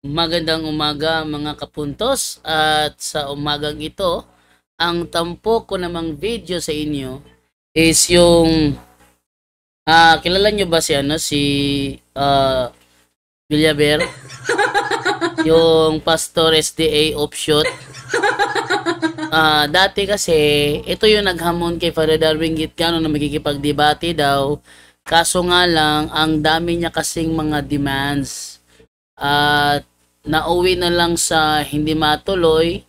Magandang umaga mga kapuntos, at sa umagang ito, ang tampo ko namang video sa inyo is yung kilala nyo ba si Villaver, yung Pastor SDA offshoot. Dati kasi ito yung naghamon kay Father Darwin Gitcano na magkikipagdebate daw, kaso nga lang ang dami niya kasing mga demands at nauwi na lang sa hindi matuloy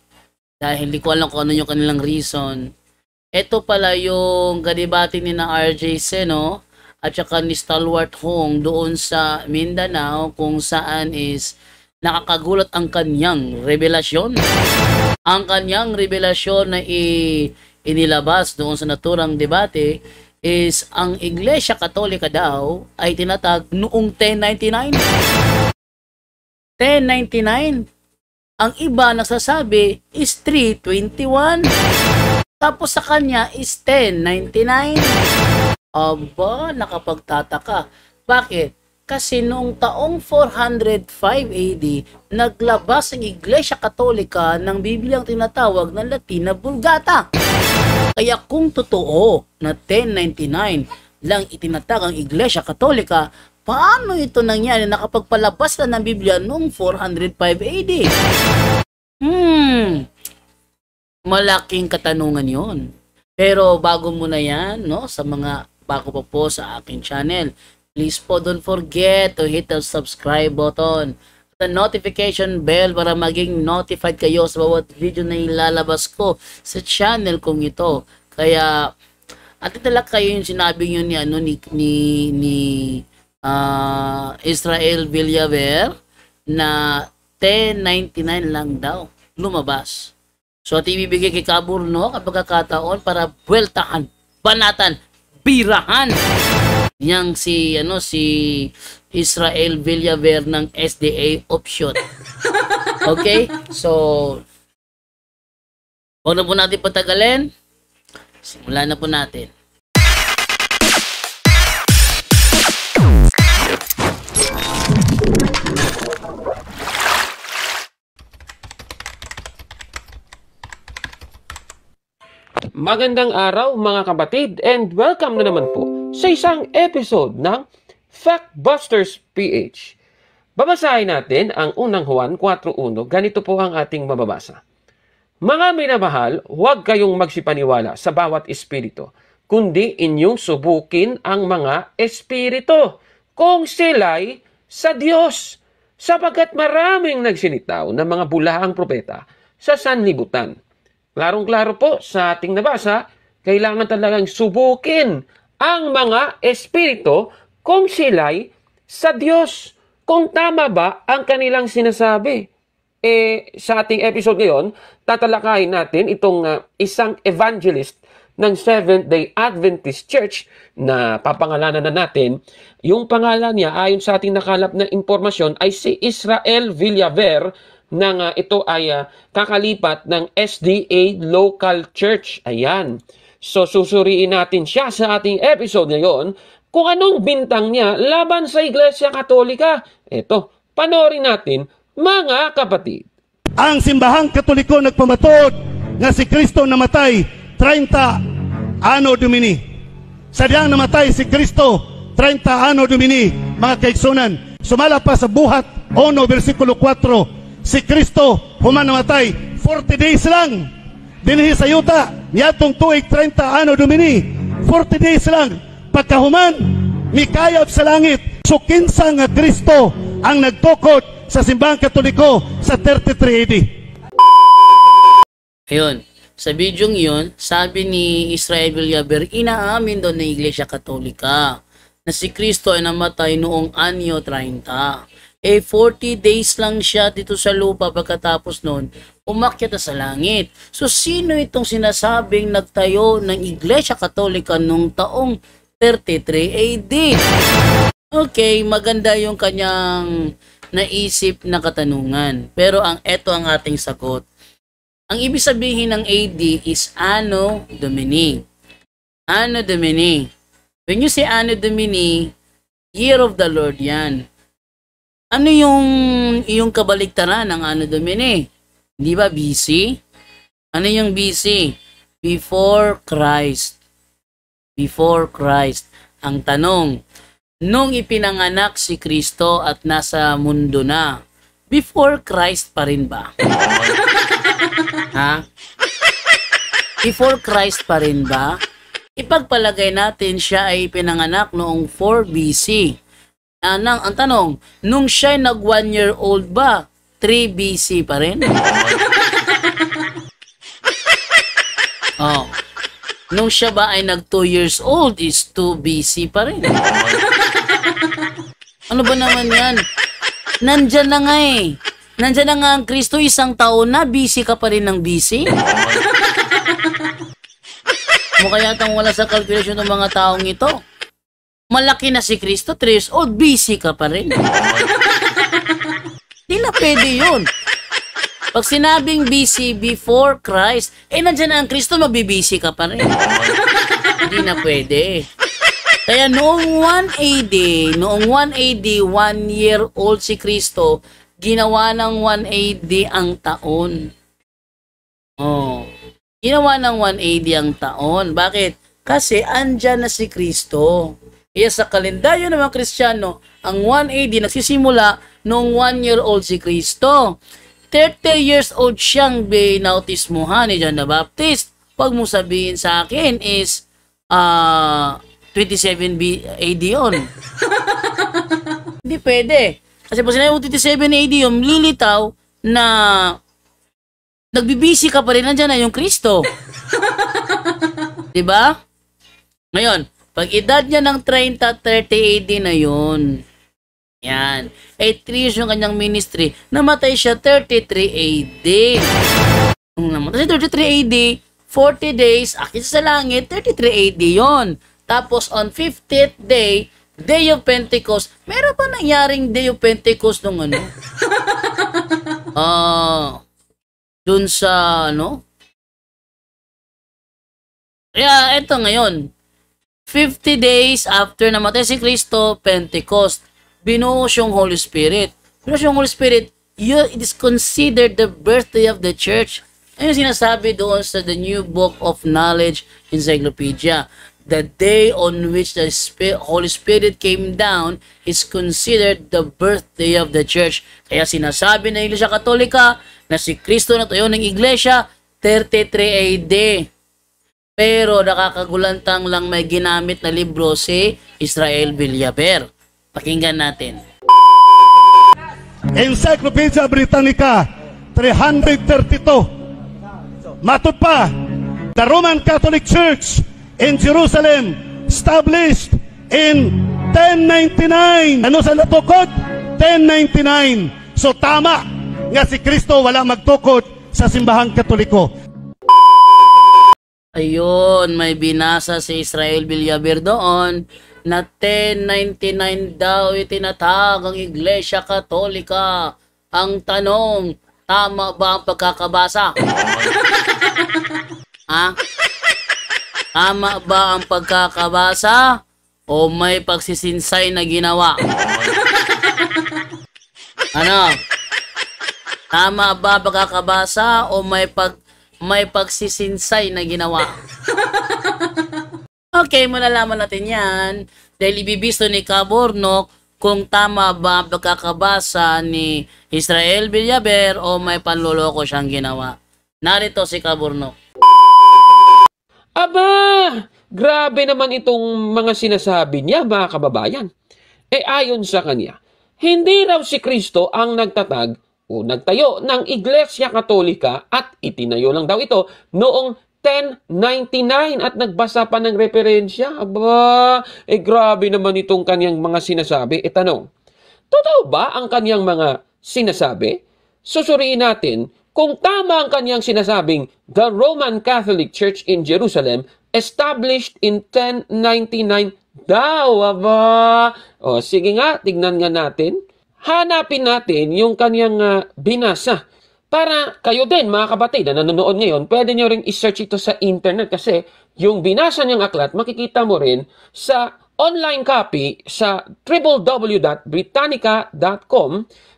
dahil hindi ko alam kung ano yung kanilang reason. Ito pala yung kadebate ni na RJ Seno at saka ni Stalwart Hong doon sa Mindanao, kung saan is nakakagulat ang kanyang revelasyon. Ang kanyang revelasyon na inilabas doon sa naturang debate is ang Iglesia Katolika daw ay tinatag noong 1099. 1099. Ang iba nagsasabi is 321. Tapos sa kanya is 1099. Aba, nakapagtataka. Bakit? Kasi noong taong 405 AD, naglabas ang Iglesia Katolika ng Bibliang tinatawag na Latina Vulgata. Kaya kung totoo na 1099 lang itinatag ang Iglesia Katolika, paano ito nangyari nakapagpalabas na ng Biblia noong 405 AD? Malaking katanungan yon. Pero bago muna yan, no, sa mga bago pa po sa aking channel, please po don't forget to hit the subscribe button, the notification bell para maging notified kayo sa bawat video na ilalabas ko sa channel kong ito. Kaya at italak kayo yung sinabi nyo ni Israel Villaver na 1099 lang daw lumabas. So at ibibigay kay Kaburno ang pagkakataon para buweltahan, banatan, birahan yang si Israel Villaver ng SDA offshoot. Okay? So huwag na po natin patagalin. Simulan na po natin. Magandang araw mga kapatid, and welcome na naman po sa isang episode ng Factbusters PH. Babasahin natin ang unang Juan 4:1. Ganito po ang ating mababasa. Mga minamahal, huwag kayong magsipaniwala sa bawat espiritu, kundi inyong subukin ang mga espiritu kung sila'y sa Diyos, sapagkat maraming nagsinitaw ng mga bulaang propeta sa sanlibutan. Klarong-klaro po sa ating nabasa, kailangan talagang subukin ang mga espiritu kung sila'y sa Diyos. Kung tama ba ang kanilang sinasabi? Sa ating episode ngayon, tatalakayin natin itong isang evangelist ng Seventh-day Adventist Church na papangalanan na natin. Yung pangalan niya, ayon sa ating nakalap na impormasyon, ay si Israel Villaver, nang ito ay kakalipat ng SDA Local Church. Ayan. So susuriin natin siya sa ating episode ngayon kung anong bintang niya laban sa Iglesia Katolika. Ito, panoorin natin mga kapatid. Ang simbahang Katoliko nagpamatod nga si Kristo namatay 30 Anno Domini. Sadyang namatay si Kristo 30 Anno Domini, mga kaigsunan. Sumala pa sa buhat 1 versikulo 4. Si Kristo human namatay 40 days lang dinhi sa yuta niadtong tuig 30 Anno Domini. 40 days lang pagkahuman mikayod sa langit. So kinsa nga Kristo ang nagtukod sa simbahang Katoliko sa 33 AD. Ayun, sa bidyong yun, sabi ni Israel Villaver, inaamin doon ng Iglesia Katolika na si Kristo ay namatay noong anyo 30. 40 days lang siya dito sa lupa, pagkatapos noon, umakyat na sa langit. So, sino itong sinasabing nagtayo ng Iglesia Katolika nung taong 33 AD? Okay, maganda yung kanyang naisip na katanungan. Pero eto ang ating sagot. Ang ibig sabihin ng AD is Anno Domini. Anno Domini. When you say Anno Domini, Year of the Lord yan. Ano yung kabaliktaran ng Anno Domini? Di ba BC? Ano yung BC? Before Christ. Before Christ. Ang tanong, nung ipinanganak si Kristo at nasa mundo na, before Christ pa rin ba? Ha? Before Christ pa rin ba? Ipagpalagay natin siya ay pinanganak noong 4 BC. Ang tanong, nung siya ay nag 1 year old ba? 3 BC pa rin? Oh. Nung siya ba ay nag 2 years old is 2 BC pa rin? Ano ba naman yan? Nandyan na nga eh. Nandyan na nga ang Kristo, isang taon na, BC ka pa rin ng BC? Mukha yatang wala sa calculation ng mga taong ito. Malaki na si Kristo, 3 years old, BC ka pa rin. Di na pwede yun. Pag sinabing BC, before Christ, nandyan na ang Kristo, mabibisi ka pa rin. Hindi na pwede. Kaya noong 1 AD, 1 year old si Kristo, ginawa ng 1 AD ang taon. Oh. Ginawa ng 1 AD ang taon. Bakit? Kasi andyan na si Kristo. Kaya sa kalendaryo ng mga Kristiyano, ang 1 AD nagsisimula noong 1 year old si Kristo. 30 years old siyang binautismuhan ni John the Baptist. Pag mo sabihin sa akin is 27 AD yun. Hindi pwede. Kasi pag sinabi mo 27 AD yun, lilitaw na nagbibisi ka pa rin, nandiyan na yung Kristo. Diba? Ngayon, pag edad niya ng 30 AD na yun, yan. 8 years yung kanyang ministry. Namatay siya 33 AD. Nung namatay siya 33 AD, 40 days, akit sa langit, 33 AD yon. Tapos on 50th day, Day of Pentecost, meron pa nangyaring Day of Pentecost nung ano? Dun sa ano? Kaya eto ngayon, 50 days after namatay si Kristo, Pentecost. Binuo siyang Holy Spirit. Binuo siyang Holy Spirit, it is considered the birthday of the church. Ayun sinasabi doon sa The New Book of Knowledge Encyclopedia. The day on which the Holy Spirit came down is considered the birthday of the church. Kaya sinasabi ng Iglesia Katolika na si Kristo na tayo ng Iglesia, 33 AD. Pero nakakagulantang lang may ginamit na libro si Israel Villaber. Pakinggan natin. Encyclopedia Britannica 332. Matod pa, the Roman Catholic Church in Jerusalem established in 1099. Ano sa natukod? 1099. So tama nga si Kristo wala magtukod sa simbahang Katoliko. Ayun, may binasa si Israel Villaber doon na 1099 daw itinatag ang Iglesia Katolika. Ang tanong, tama ba ang pagkakabasa? Ha? Tama ba ang pagkakabasa o may pagsisinsay na ginawa? Ano? Tama ba pagkakabasa o may pagsisinsay na ginawa? Okay, malalaman natin yan dahil ibibisto ni Cabornok kung tama ba ang pagkakabasa ni Israel Villaber o may panloloko siyang ginawa. Narito si Cabornok. Aba! Grabe naman itong mga sinasabi niya, mga kababayan. Ayon sa kanya, hindi raw si Kristo ang nagtatag o nagtayo ng Iglesia Katolika at itinayo lang daw ito noong 1099 at nagbasa pa ng referensya. Aba, grabe naman itong kanyang mga sinasabi. Tanong, totoo ba ang kanyang mga sinasabi? Susuriin natin kung tama ang kanyang sinasabing the Roman Catholic Church in Jerusalem established in 1099 daw. Aba, sige nga, tignan nga natin. Hanapin natin yung kanyang binasa. Para kayo din, mga kapatid na nanonood ngayon, pwede nyo rin i-search ito sa internet kasi yung binasa niyang aklat, makikita mo rin sa online copy sa www.britannica.com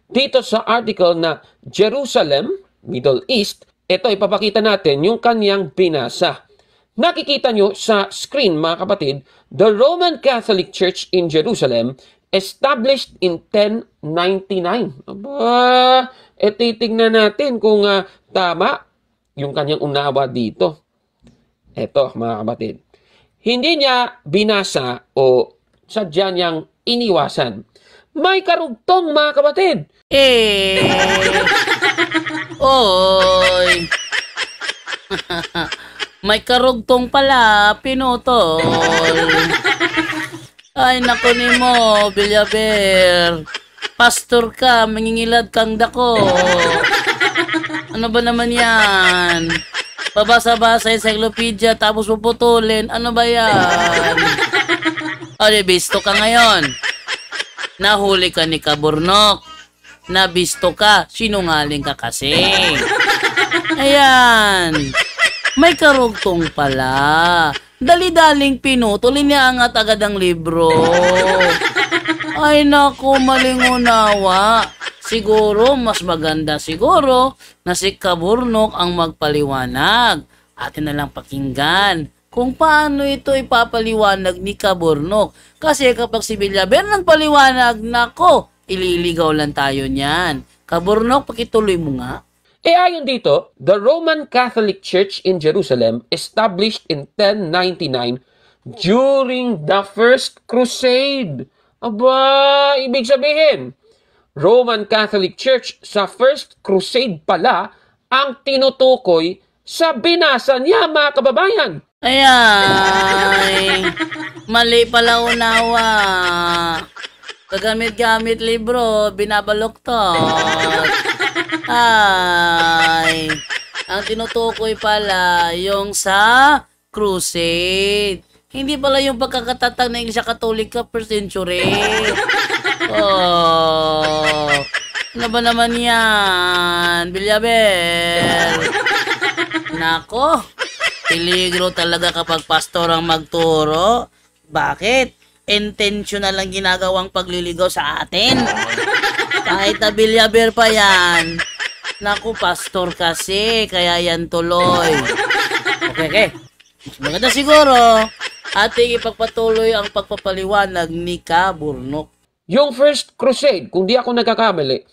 dito sa article na Jerusalem, Middle East. Ito, ipapakita natin yung kanyang binasa. Nakikita nyo sa screen, mga kapatid, the Roman Catholic Church in Jerusalem established in 1099. Aba, titignan natin kung tama yung kanyang unawa dito. Eto, mga kapatid. Hindi niya binasa o sadya niyang iniwasan. May karugtong, mga kapatid. Oy. May karugtong pala, pinutol. Ay, naku ni mo, Villaber. Pastor ka, mangingilad kang dako. Ano ba naman yan? Babasa-basa encyclopedia tapos puputulin. Ano ba yan? O, bisto ka ngayon. Nahuli ka ni Kaburnok. Nabisto ka. Sinungaling ka kasi. Ayan. May karugtong pala. Dali-daling pinutulin niya angat agad ang libro. Ay naku, maling unawa. Siguro, mas maganda siguro na si Kaburnok ang magpaliwanag. Atin na lang pakinggan kung paano ito ipapaliwanag ni Kaburnok. Kasi kapag si Villaber nagpaliwanag, nako, ililigaw lang tayo niyan. Kaburnok, pakituloy mo nga. Ayon dito, the Roman Catholic Church in Jerusalem established in 1099 during the First Crusade. Aba, ibig sabihin, Roman Catholic Church sa First Crusade pala ang tinutukoy sa binasa niya, mga kababayan. Ayan, mali pala unawa. Kagamit-gamit libro, binabaluktot. Ay, ang tinutukoy pala yung sa crusade. Hindi pala yung pagkakatatag ng Iglesia Katolika per century. Oh, ano ba naman yan, Villaber? Nako, peligro talaga kapag pastor ang magturo. Bakit? Intentional lang ginagawang pagliligaw sa atin. Kahit na Villaber pa yan. Naku, pastor kasi, kaya yan tuloy. Okay. Mas maganda siguro, ating ipagpatuloy ang pagpapaliwanag ni Kaburnok. Yung First Crusade, kung di ako nagkakamali,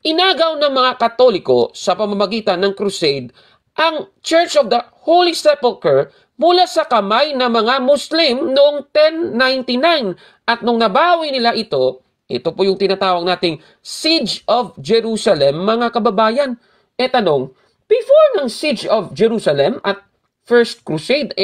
inagaw ng mga Katoliko sa pamamagitan ng crusade ang Church of the Holy Sepulchre mula sa kamay ng mga Muslim noong 1099. At nung nabawi nila ito po yung tinatawag nating Siege of Jerusalem, mga kababayan. Tanong, before ng Siege of Jerusalem at First Crusade,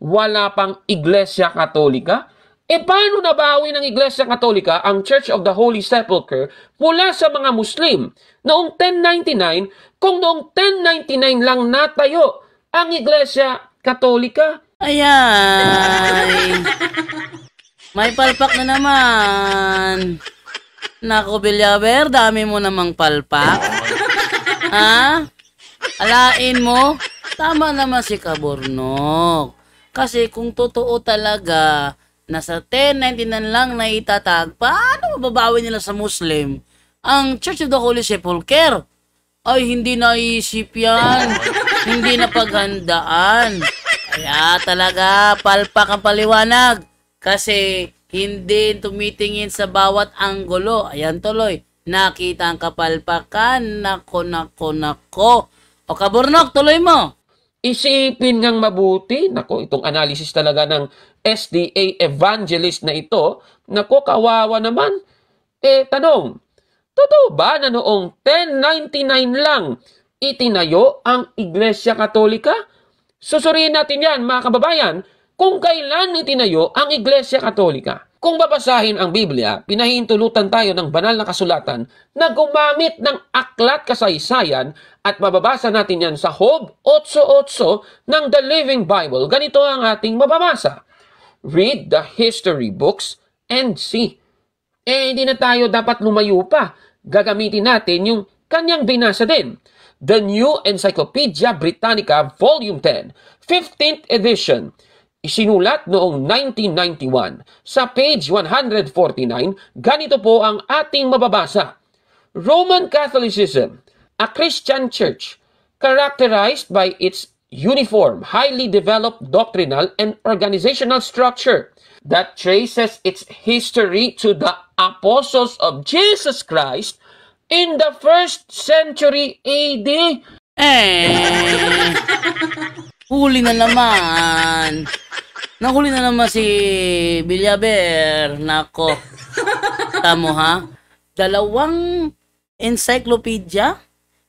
wala pang Iglesia Katolika? Paano nabawi ng Iglesia Katolika ang Church of the Holy Sepulchre mula sa mga Muslim noong 1099 kung noong 1099 lang natayo ang Iglesia Katolika? Ayan. May palpak na naman. Naku, Villaber, dami mo namang palpak. Ha? Alain mo? Tama naman si Kaburnok. Kasi kung totoo talaga, nasa 1099 lang na itatag, paano mababawi nila sa Muslim ang Church of the Holy Sepulchre? Ay, hindi naisip yan. Hindi napaghandaan. Kaya talaga, palpak ang paliwanag. Kasi hindi tumitingin sa bawat anggulo. Ayan tuloy. Nakita ang kapalpakan. Nako. O Kaburnok, tuloy mo. Isipin ngang mabuti. Nako, itong analysis talaga ng SDA evangelist na ito. Nako, kawawa naman. Tanong, totoo ba na noong 1099 lang itinayo ang Iglesia Katolika? Susuriin natin yan, mga kababayan, kung kailan itinayo ang Iglesia Katolika. Kung babasahin ang Biblia, pinahintulutan tayo ng banal na kasulatan na gumamit ng aklat kasaysayan at mababasa natin yan sa Job 8:8 ng The Living Bible. Ganito ang ating mababasa. Read the history books and see. Hindi na tayo dapat lumayo pa. Gagamitin natin yung kanyang binasa din. The New Encyclopedia Britannica, Volume 10, 15th edition. Isinulat noong 1991. Sa page 149, ganito po ang ating mababasa. Roman Catholicism, a Christian church, characterized by its uniform, highly developed doctrinal and organizational structure that traces its history to the apostles of Jesus Christ in the 1st century AD. Huli na naman. Nahuli na naman si Villaber. Nako. Tamo ha? 2 encyclopedia,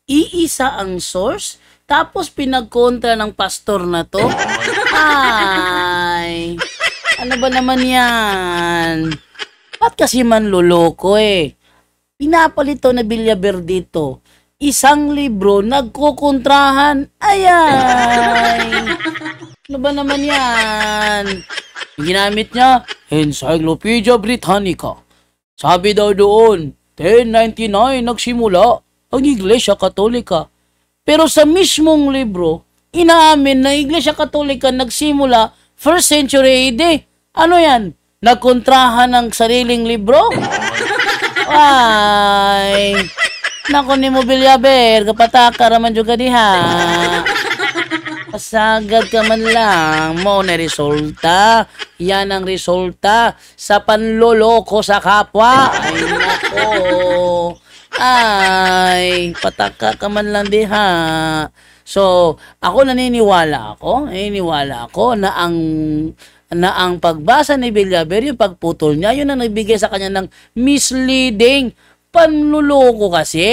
iisa ang source, tapos pinagkontra ng pastor na to. Ay, ano ba naman yan? Ba't kasi manloloko eh? Pinapalito na Villaber dito. Isang libro, nagkukontrahan. Ay. Ano ba naman yan? Ginamit niya, Encyclopedia Britannica. Sabi daw doon, 1099 nagsimula ang Iglesia Katolika. Pero sa mismong libro, inaamin na Iglesia Katolika nagsimula 1st century AD. Ano yan? Nagkontrahan ng sariling libro? Ay, nako ni mo Villaber, kapataka raman juga diha. Pasagad ka man lang mo na resulta. Yan ang resulta sa panloloko sa kapwa. Ay nako. Ay, pataka ka man lang diha. So, ako naniniwala ako na ang pagbasa ni Villaber, yung pagputol niya, yun ang nagbigay sa kanya ng misleading panluloko kasi.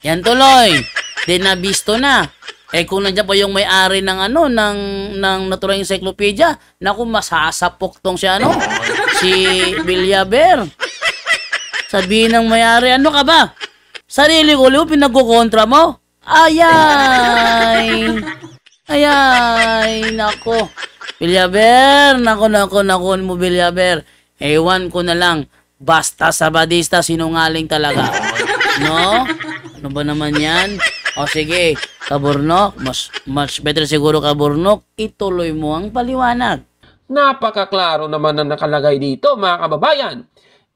Yan tuloy. Dinabisto na. Kung nandiyan pa yung may-ari ng ng Natural Encyclopedia, naku, masasapok tong si Villaber. Sabihin ng may-ari, ano ka ba? Sarili ko liw, pinagkukontra mo? Ayay, nako. Villaber, nako mo Villaber. Ewan ko na lang, basta sabadista, sinungaling talaga. No? Ano ba naman yan? O sige, Kaburnok, much better siguro Kaburnok, ituloy mo ang paliwanag. Napakaklaro naman na nakalagay dito, mga kababayan.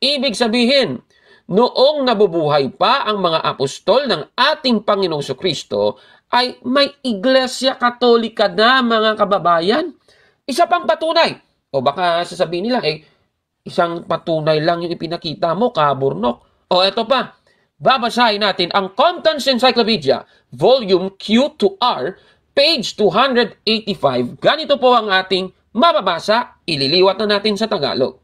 Ibig sabihin, noong nabubuhay pa ang mga apostol ng ating Panginoong Kristo, ay may Iglesia Katolika na, mga kababayan. Isa pang patunay. O baka sasabihin nila, isang patunay lang yung ipinakita mo, Kaburnok. O eto pa. Babasahin natin ang Contents Encyclopedia, Volume Q2R, page 285. Ganito po ang ating mababasa, ililiwat na natin sa Tagalog.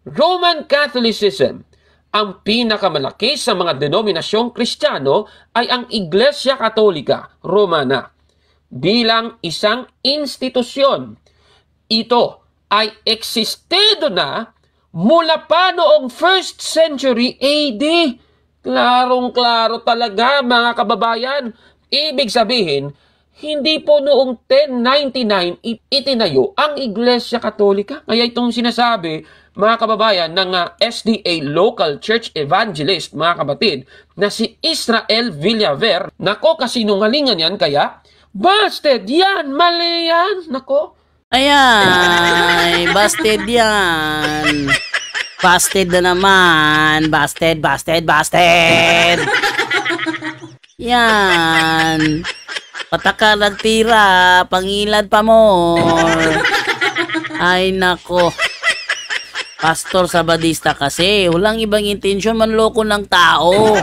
Roman Catholicism, ang pinakamalaki sa mga denominasyong Kristiyano ay ang Iglesia Katolika Romana. Bilang isang institusyon, ito ay eksistido na mula pa noong 1st century AD. Klarong-klaro talaga, mga kababayan. Ibig sabihin, hindi po noong 1099 itinayo ang Iglesia Katolika. Kaya itong sinasabi, mga kababayan, ng SDA Local Church Evangelist, mga kapatid, na si Israel Villaver. Nako, kasinungalingan yan, kaya busted yan, mali yan. Nako. Ayan, busted yan. Busted na naman. Busted. Yan. Pataka nagtira. Pangilad pa more. Ay nako. Pastor Sabadista kasi. Walang ibang intensyon, manloko ng tao.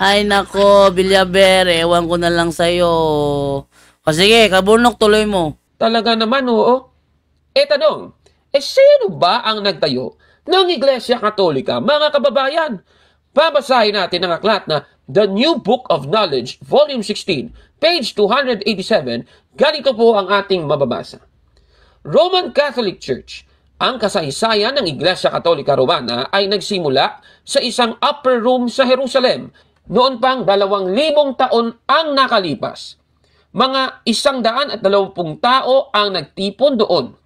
Ay nako, Villaber. Ewan ko na lang sa'yo. O sige, Kaburnok, tuloy mo. Talaga naman, oo. Tanong, sino ba ang nagtayo ng Iglesia Katolika, mga kababayan? Babasahin natin ang aklat na The New Book of Knowledge, Volume 16, page 287. Ganito po ang ating mababasa. Roman Catholic Church, ang kasaysayan ng Iglesia Katolika Romana ay nagsimula sa isang upper room sa Jerusalem. Noon pang 2,000 taon ang nakalipas. Mga 120 tao ang nagtipon doon.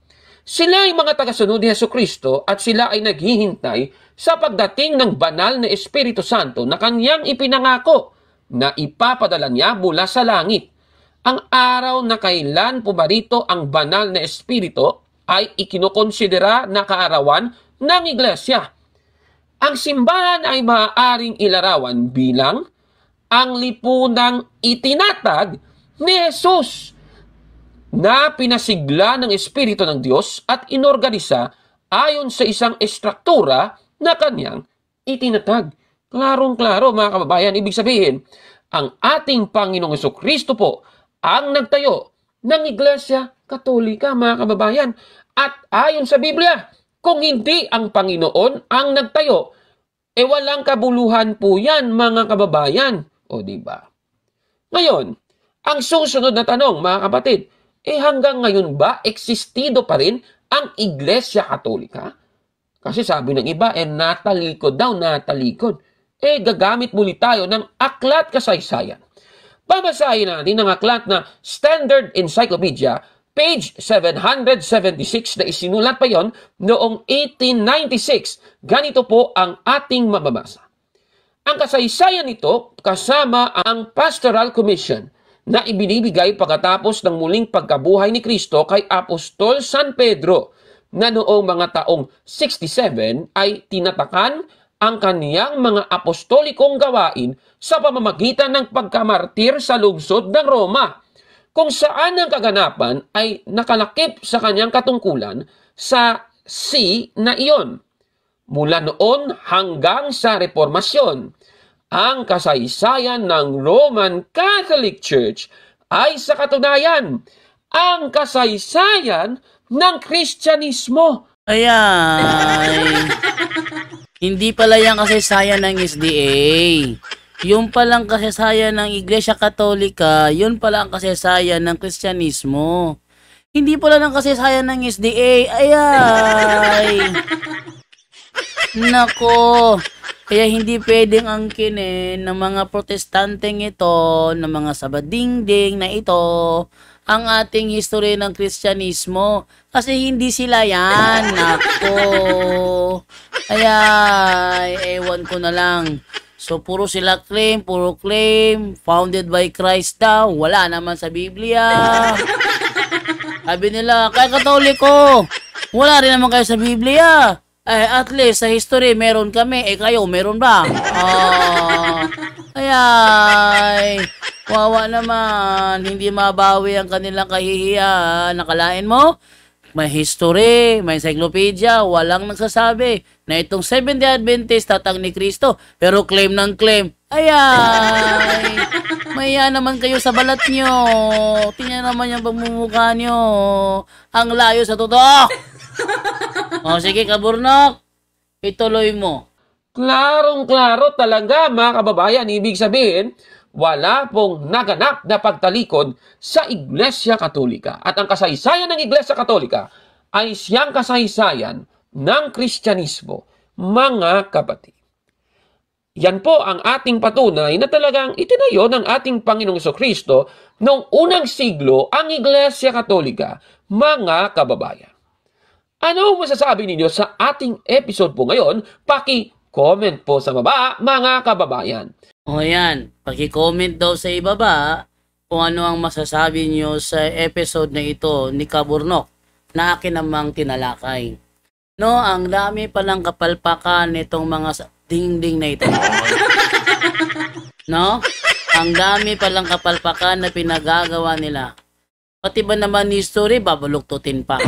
Sila ay mga tagasunod ni Jesucristo at sila ay naghihintay sa pagdating ng banal na Espiritu Santo na kanyang ipinangako na ipapadala niya mula sa langit. ang araw na kailan pumarito ang banal na espiritu ay ikinukonsidera na kaarawan ng iglesia. Ang simbahan ay maaaring ilarawan bilang ang lipunang itinatag ni Jesus na pinasigla ng Espiritu ng Diyos at inorganisa ayon sa isang estruktura na kanyang itinatag. Klarong-klaro mga kababayan, ibig sabihin, ang ating Panginoong Jesucristo po ang nagtayo ng Iglesia Katolika mga kababayan. At ayon sa Biblia, kung hindi ang Panginoon ang nagtayo, walang kabuluhan po yan mga kababayan. O diba? Ngayon, ang susunod na tanong mga kapatid, hanggang ngayon ba existido pa rin ang Iglesia Katolika? Kasi sabi ng iba, natalikod daw, natalikod. Gagamit muli tayo ng aklat kasaysayan. Babasahin natin ang aklat na Standard Encyclopedia, page 776 na isinulat pa yon noong 1896. Ganito po ang ating mababasa. Ang kasaysayan nito kasama ang Pastoral Commission na ibinibigay pagkatapos ng muling pagkabuhay ni Kristo kay Apostol San Pedro na noong mga taong 67 ay tinatakan ang kaniyang mga apostolikong gawain sa pamamagitan ng pagkamartir sa lungsod ng Roma, kung saan ang kaganapan ay nakalakip sa kanyang katungkulan sa see na iyon. Mula noon hanggang sa Reformasyon, ang kasaysayan ng Roman Catholic Church ay sa katunayan ang kasaysayan ng Kristyanismo. Ayan. Hindi pala yung kasaysayan ng SDA. Yung palang kasaysayan ng Iglesia Katolika, yun pala ang kasaysayan ng Kristyanismo. Hindi pala ng kasaysayan ng SDA. Ayay. Nako. Kaya hindi pwedeng angkinin ng mga protestanteng ito, ng mga sabadingding na ito, ang ating history ng Kristyanismo. Kasi hindi sila yan. Nako. Kaya, ewan ko na lang. So, puro sila claim, puro claim, founded by Christ daw. Wala naman sa Biblia. Sabi nila, kaya Katoliko, wala rin naman kayo sa Biblia. At least, sa history, meron kami. Kayo, meron ba? Kaya, wawa naman. Hindi mabawi ang kanilang kahihiyan. Nakalain mo? May history, may encyclopedia, walang nagsasabi na itong Seventh-day Adventist tatang ni Kristo. Pero claim ng claim. Ayay! Maya naman kayo sa balat nyo. Tingnan naman yung pagmumukha nyo. Ang layo sa totoo. O sige, Kaburnok. Ituloy mo. Klarong-klaro talaga mga kababayan. Ibig sabihin, wala pong naganap na pagtalikod sa Iglesia Katolika. At ang kasaysayan ng Iglesia Katolika ay siyang kasaysayan ng Kristyanismo, mga kapatid. Yan po ang ating patunay na talagang itinayo ng ating Panginoong Jesucristo noong unang siglo ang Iglesia Katolika, mga kababayan. Ano masasabi ninyo sa ating episode po ngayon? Paki-comment po sa baba, mga kababayan. O yan, paki-comment daw sa ibaba kung ano ang masasabi nyo sa episode na ito ni Kaburnok na akin namang tinalakay. No, ang dami palang kapalpakan nitong mga dingding na ito. No? Ang dami palang kapalpakan na pinagagawa nila. Pati ba naman history, babaluktutin pa.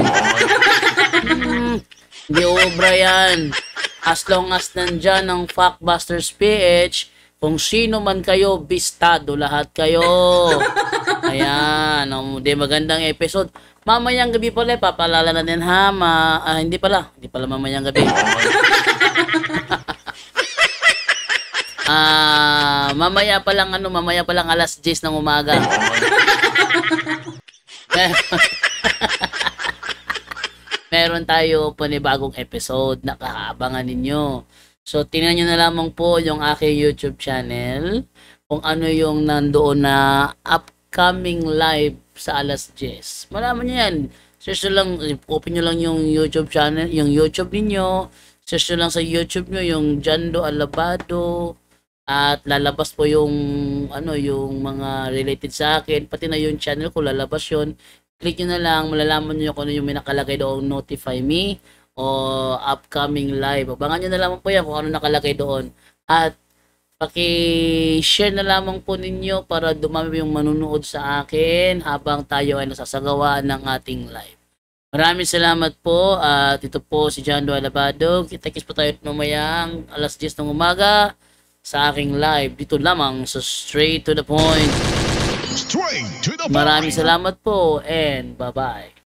Hindi obra yan. As long as nandyan ang Factbusters PH, kung sino man kayo, bistado lahat kayo. Ayan, di magandang episode. Mamayang gabi pala, papalala na din ha. Hindi pala mamayang gabi. Mamaya pa lang alas 10 ng umaga. Meron tayo panibagong episode na kakaabangan ninyo. So, tingnan nyo na lamang po yung aking YouTube channel kung ano yung nandoon na upcoming live sa alas 10. Malaman nyo yan. Search nyo lang, open nyo lang yung YouTube channel, yung YouTube ninyo. Search nyo lang sa YouTube nyo yung Jando Alabado. At lalabas po yung yung mga related sa akin, pati na yung channel ko lalabas yun. Click nyo na lang, malalaman nyo kung ano yung may nakalagay doon, notify me o upcoming live. Abangan nyo na lamang po yan kung ano nakalagay doon. At paki-share na lamang po ninyo para dumami yung manunood sa akin habang tayo ay nasasagawa ng ating live. Maraming salamat po at ito po si John Doe Alabado. Kita-kits po tayo mamayang alas 10 ng umaga sa aking live dito lamang sa Straight to the Point. Straight to the Maraming point. salamat po and bye-bye.